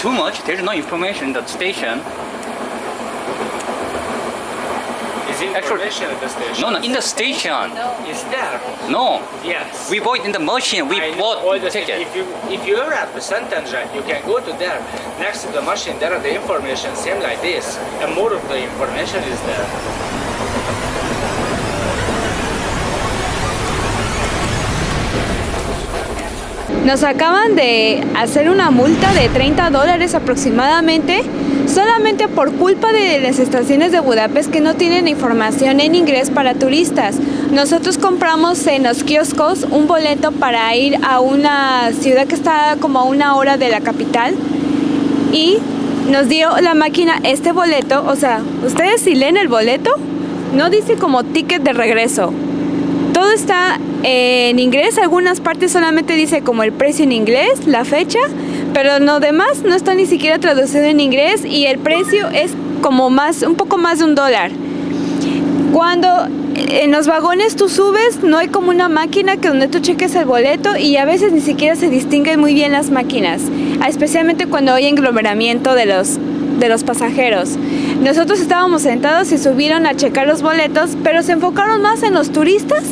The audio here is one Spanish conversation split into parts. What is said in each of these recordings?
too much. There's no information in the station. Is information at the station? No, in the station. Is there? No. Yes. We bought in the machine. We I know bought all the ticket. if you are at the Santander, you can go to there. Next to the machine, there are the information same like this, and more of the information is there. Nos acaban de hacer una multa de $30 aproximadamente, solamente por culpa de las estaciones de Budapest que no tienen información en inglés para turistas. Nosotros compramos en los kioscos un boleto para ir a una ciudad que está como a 1 hora de la capital y nos dio la máquina este boleto. O sea, ustedes si leen el boleto, no dice como ticket de regreso. Todo está en inglés, algunas partes solamente dice como el precio en inglés, la fecha, pero lo demás no está ni siquiera traducido en inglés y el precio es como un poco más de $1. Cuando en los vagones tú subes, no hay como una máquina que donde tú cheques el boleto y a veces ni siquiera se distinguen muy bien las máquinas, especialmente cuando hay englomeramiento de los pasajeros. Nosotros estábamos sentados y subieron a checar los boletos, pero se enfocaron más en los turistas.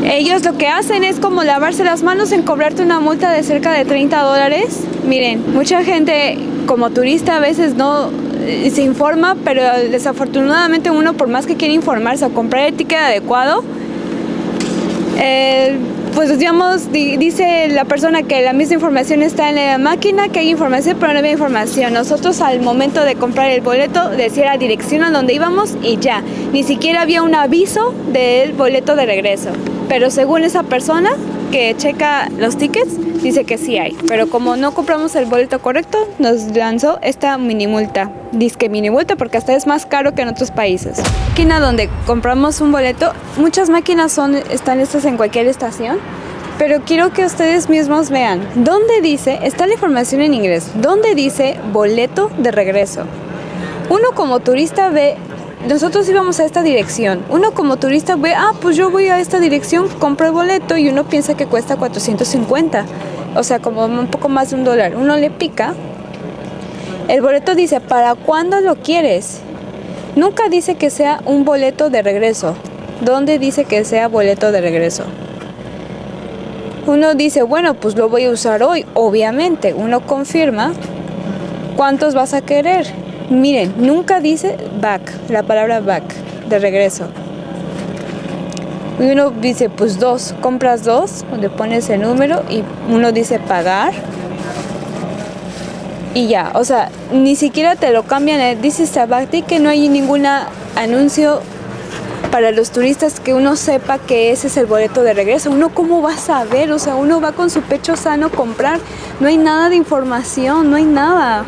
Ellos lo que hacen es como lavarse las manos en cobrarte una multa de cerca de $30. Miren, mucha gente como turista a veces no se informa, pero desafortunadamente uno por más que quiere informarse o comprar el ticket adecuado, pues digamos, dice la persona que la misma información está en la máquina, que hay información, pero no había información. Nosotros al momento de comprar el boleto decía la dirección a donde íbamos y ya, ni siquiera había un aviso del boleto de regreso. Pero según esa persona que checa los tickets, dice que sí hay. Pero como no compramos el boleto correcto, nos lanzó esta mini multa. Disque mini multa porque hasta es más caro que en otros países. Máquina donde compramos un boleto, muchas máquinas están listas en cualquier estación, pero quiero que ustedes mismos vean dónde dice, está la información en inglés, dónde dice boleto de regreso. Uno como turista ve, nosotros íbamos a esta dirección, uno como turista ve, pues yo voy a esta dirección, compro el boleto y uno piensa que cuesta 450, o sea, como un poco más de $1. Uno le pica, el boleto dice, ¿para cuándo lo quieres? Nunca dice que sea un boleto de regreso. ¿Dónde dice que sea boleto de regreso? Uno dice, bueno, pues lo voy a usar hoy, obviamente. Uno confirma cuántos vas a querer. Miren, nunca dice back, la palabra back, de regreso. Y uno dice, pues 2, compras 2, donde pones el número y uno dice pagar. Y ya, o sea, ni siquiera te lo cambian. Dice Sabati que no hay ningún anuncio para los turistas que uno sepa que ese es el boleto de regreso. Uno cómo va a saber, o sea, uno va con su pecho sano a comprar. No hay nada de información, no hay nada.